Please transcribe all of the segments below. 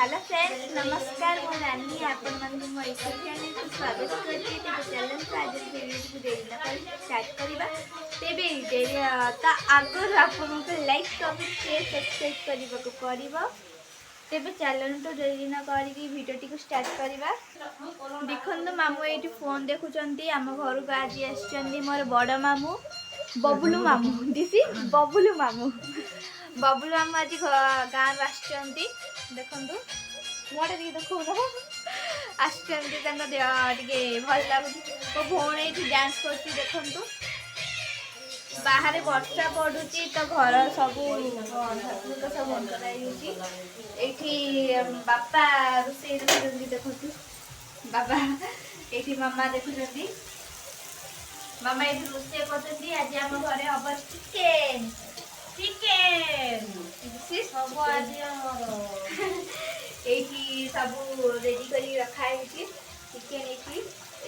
Hello friends नमस्कार मो रानी आपण मन मो यूट्यूब चैनल को स्वागत करती तेरे चैनल को आज वीडियो को देना पर स्टार्ट करबा तेबे देरी ता आगर आपण को लाइक कमेंट शेयर सब्सक्राइब करबा को करबा तेबे चैनल तो देरी ना करी वीडियो को स्टार्ट करबा देखंतु मामू एठी फोन देखुचंती हम घर को आज आछंती मोर बड़ मामू बबुलू मामू दिसी बबुलू मामू आज गाँव आछंती देखंतु मोटे टी देखो आछंती तांका टिके भल लागुची तो भौणी एठी डांस करती देखंतु बाहर वर्षा पड़ुची तो घर सब सब बंद एठी बापा रोषे देखंतु बाबा एठी मामा देखुचंती मामा एठी रोषे करछंती आज हम घरे अब चिकन चिकन सब आज एठी सब रेडी करी रखा है चिकन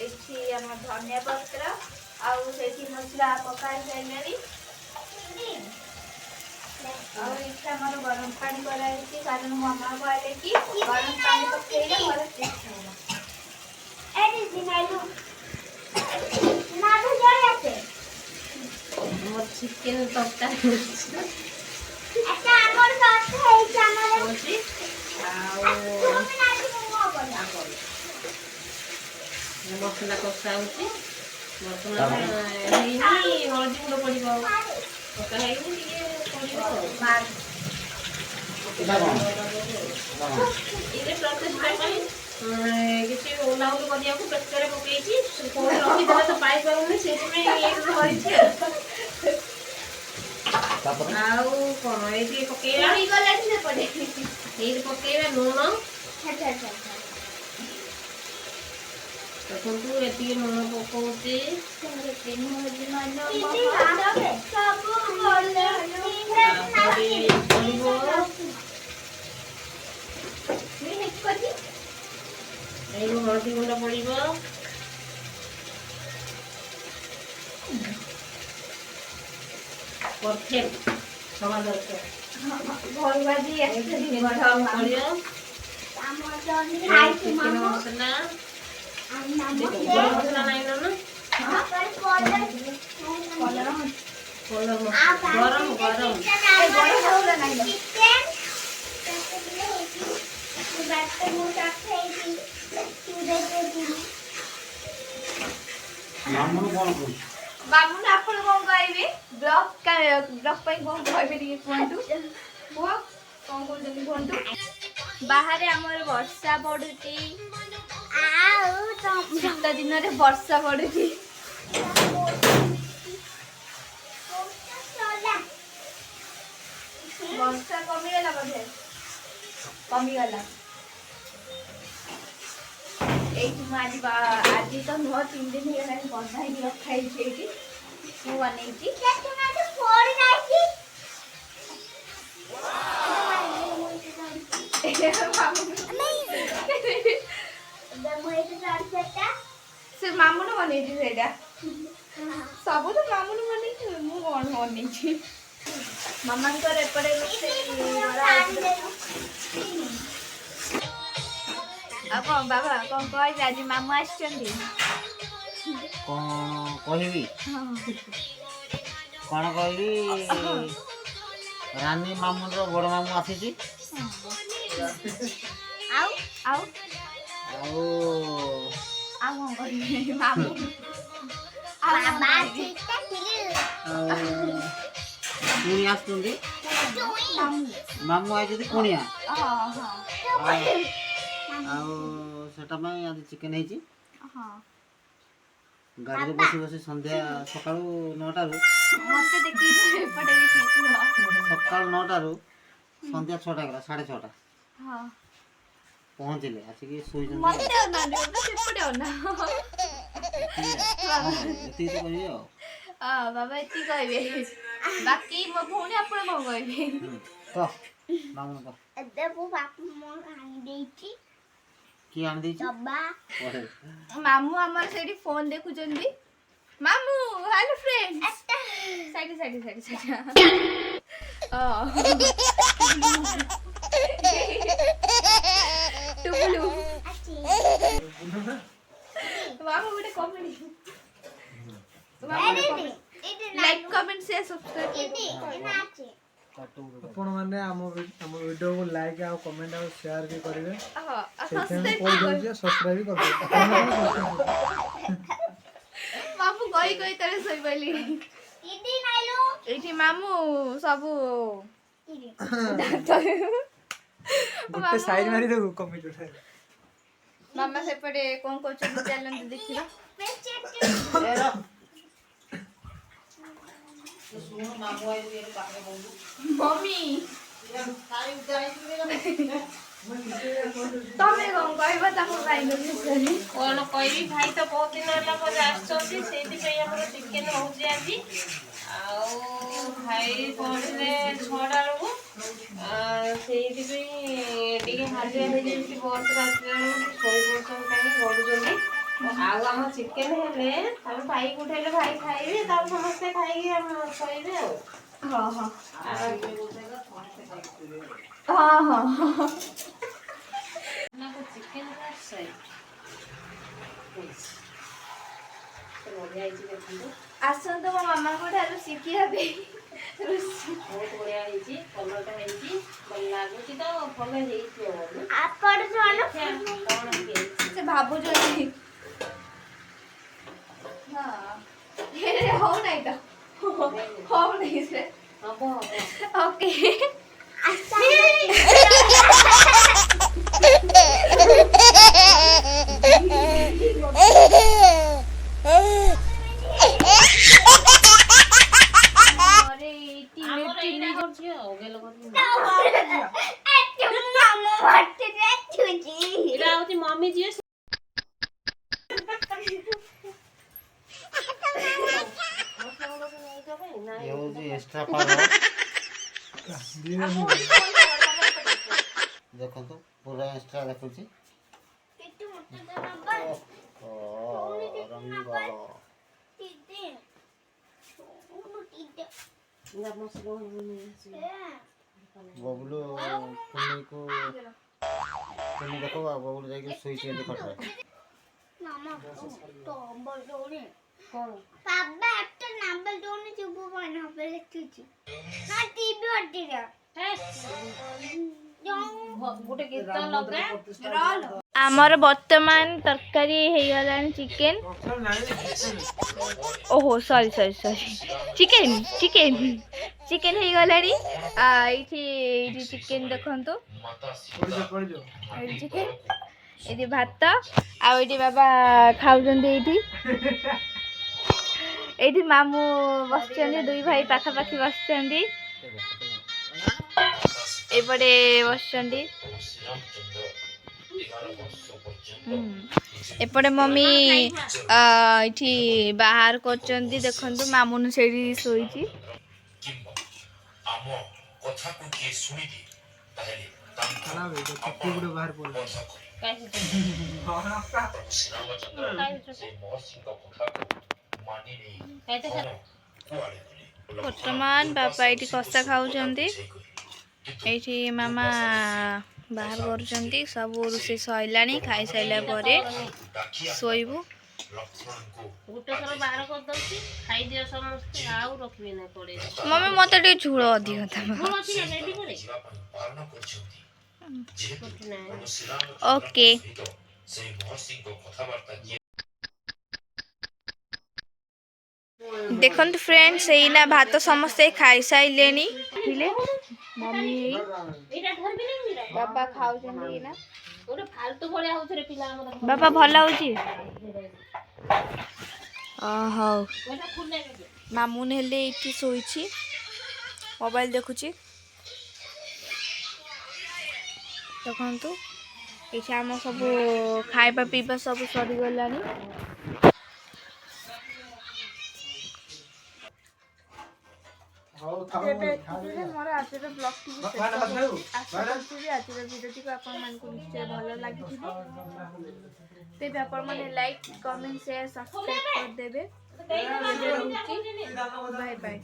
एठी हम धनिया पत्र आउ सेठी मसला पकाई साइलारी और इच्छा हमर गरम पानी कराई कारण मामा कहले कि गरम पानी पकेइले मोर टेस्ट होला एडी दिनाइलु ना तो जड़ाते मोर चिकन तरकारी अच्छा हमर साथ है हमर होची आउ मसला कसा होची मसला हेनी हळदी गुंड पड़िबो पका हेनी टिके पड़िबो मार इरे प्रोसेस ପାଇଁ କିଛି ଓଲାଉଲ କରିବାକୁ ପ୍ରେସରରେ ପକେଇଛି କୋଉଠି ରଖିଦେଲେ ତ ପାଇ ପାରୁନି ସେଥିପାଇଁ ଏଇ ଧରିଛି ଆଉ କଣ ଏଇଠି ପକେଇବା ହେଇଗଲାଣି ସେପଟେ ଏଇଠି ପକେଇବା ଲୁଣ ଆଚ୍ଛା ଆଚ୍ଛା ଦେଖନ୍ତୁ ଏତିକି ଲୁଣ ପକଉଛି ଏଇଠୁ ହଳଦୀ ଗୁଣ୍ଡ ପଡ଼ିବ परफेक्ट सवा दरकार घर बाजी एक्चुअली बड़ा पड़ियो चिकन मसला मसला नहीं ना गरम गरम मसला नहीं बाबू आपण कोन कहबे ब्लॉग पई कोन कहबे टिके कोंटू हुआ कोन कोन जनी कोंटू बाहर हमर वर्षा पडुची आउ शीत दिन रे वर्षा पडुची वर्षा कमी गला बधे कमी गला आज तो नो 3 दिन है बधाई रखाई छेटी मु बनेची से मामू न बनेची सेटा सब तो मामू न बनेची मु कोन बनेची मामा कर एपड़े अब बाबा कौन कह आज मामू आछंती कौन कहबी कौन कहबी रानी मामू रो बड़ मामू आसी आउ आउ आउ आउ कहबी मामू बाबा ठीकटा कुणी आसुंदी मामू आइ जदी कुणिया हां हां आउ सेटा में आज चिकन हेची हां गाड़ी बसी बसी संध्या सकाळू 9टा रु मते देखि एपटे देखि सकाळ 9टा रु संध्या 6टा गला 6:30 हां पहुंचले आसी की सोई जन मते ना एपटे ना एती तो कहियो हां बाबा एती कहबे बाकी मो भौणी आपण को कहबे तो मामू को देखो बापू मोर आनी देची की आन देची डब्बा ओहे मामू हमर सेठी फोन देखुचंदी मामू hello friend side side side side ମାମୁ ଗୋଟେ comedy like comment share subscribe ଆପଣ ମାନେ ଆମ ଭିଡ଼ିଓକୁ ଲାଇକ୍ ଆଉ କମେଣ୍ଟ ଆଉ ସେୟାର ବି କରିବେ। ହଁ ସେଇଥିପାଇଁ କହି ଦଉଛି ସବସ୍କ୍ରାଇବ ବି କରିବେ। ମାମୁ କହି ତାରେ ଶୋଇପଇଲି। ଏଇଠି ମାମୁ ସବୁ ଗୋଟେ ସାଇଡ ମାରି ଦେବୁ କମିଟି ଉଠାଇ। ମାମା ସେପଟେ କଣ କରୁଛନ୍ତି ଚାଲନ୍ତୁ ଦେଖିବା। ମମି ତମେ କଣ କହିବ ତାଙ୍କ ଭାଇଙ୍କ ବିଷୟରେ? କଣ କହିବି, ଭାଇ ତ ବହୁତ ଦିନ ହେଲା ପରେ ଆସିଛନ୍ତି, ସେଇଥିପାଇଁ ଆମର ଚିକେନ ହଉଛି ଆଜି। ଆଉ ଭାଇ ପହଞ୍ଚିଲେ 6ଟା ବେଳକୁ, ସେଇଥିପାଇଁ ଟିକେ ହାଲିଆ ହେଇଯାଇଛି। ବସରେ ଆସିଲା ବେଳକୁ ଶୋଇ ପଡୁଛନ୍ତି, କାହିଁ ଗଡ଼ୁଛନ୍ତି। ଆଉ ଆମ ଚିକେନ ହେଲେ ଆମେ ଭାଇକୁ ଉଠେଇଲେ ଭାଇ ଖାଇବେ, ତାପରେ ସମସ୍ତେ ଖାଇକି ଆମେ ଶୋଇବେ ଆଉ। ହଁ ହଁ ଚିକେନ ବଢ଼ିଆ ହେଇଛି ଦେଖନ୍ତୁ। ଆସନ୍ତୁ ମୋ ମାମାଙ୍କ ଠାରୁ ଶିଖିବା ପାଇଁ। ବହୁତ ବଢ଼ିଆ ହେଇଛି, କଲରଟା ହେଇଛି, ଭଲ ଲାଗୁଛି ତ, ଭଲ ହେଇଥିବ ବୋଲି। ସେ ଭାବୁଛନ୍ତି ହଉନାହିଁ ତ ହଉନାହିଁ ସେ ହବ ଓକେ। ମମି ଯିଏ ଏକ୍ସଟ୍ରା ପାଉଡର ଦେଖନ୍ତୁ ପୁରା ଏକ୍ସଟ୍ରା ଦେଖୁଛି। ବବୁଲୁ କୁନିକୁ କୁନି ଦେଖ ବବୁଲୁ ଯାଇକି ଶୋଇଛି ଏମିତି ଖଟରେ। ଗୋଟେ ଗୀତ ଲଗା। ଆମର ବର୍ତ୍ତମାନ ତରକାରୀ ହେଇଗଲାଣି ଚିକେନ। ଓହୋ ସରି ଚିକେନ ହେଇଗଲାଣି। ଏଇଠି ଚିକେନ ଦେଖନ୍ତୁ, ଏଇଠି ଚିକେନ, ଏଇଠି ଭାତ, ଆଉ ଏଇଠି ବାବା ଖାଉଛନ୍ତି। ଏଇଠି ମାମୁଁ ବସିଛନ୍ତି, ଦୁଇ ଭାଇ ପାଖାପାଖି ବସିଛନ୍ତି। ଏପଟେ ବସିଛନ୍ତି। ଏପଟେ ମମି ଏଇଠି ବାହାର କରୁଛନ୍ତି, ଦେଖନ୍ତୁ ମାମୁନୁ ସେଇଠି ଶୋଇଛି। ବର୍ତ୍ତମାନ ବାପା ଏଇଠି କଷା ଖାଉଛନ୍ତି, ଏଇଠି ମାମା ବାହାର କରୁଛନ୍ତି। ସବୁ ରୋଷେଇ ସରିଲାଣି, ଖାଇସାରିଲା ପରେ ଶୋଇବୁ। ଗୋଟେ ଥର ବାହାର କରିଦଉଛି, ଖାଇଦିଅ ସମସ୍ତେ, ଆଉ ରଖିବେ ନା କଡ଼େଇ। ମମି ମତେ ଟିକେ ଝୋଳ ଅଧିକ ଓକେ। ଦେଖନ୍ତୁ ଫ୍ରେଣ୍ଡସ୍, ଏଇନା ଭାତ ସମସ୍ତେ ଖାଇସାରିଲେଣି। ମମି ବାବା ଖାଉଛନ୍ତି ଏଇନା। ବାବା ଭଲ ହଉଛି। ହଉ ମାମୁନ ହେଲେ ଏଇଠି ଶୋଇଛି, ମୋବାଇଲ ଦେଖୁଛି। ଦେଖନ୍ତୁ ଏଇଠି ଆମ ସବୁ ଖାଇବା ପିଇବା ସବୁ ସରିଗଲାଣି। ତେବେ ଏତିକିରେ ମୋର ଆଜିର ବ୍ଲଗଟିକୁ ଶେଷ କରୁଛି। ଆଶା କରୁଛି ଯେ ଆଜିର ଭିଡ଼ିଓଟିକୁ ଆପଣମାନଙ୍କୁ ନିଶ୍ଚୟ ଭଲ ଲାଗିଥିବ। ତେବେ ଆପଣମାନେ ଲାଇକ୍, କମେଣ୍ଟ, ସେୟାର, ସବସ୍କ୍ରାଇବ୍ କରିଦେବେ। ରହୁଛି, ବାଏ ବାଏ।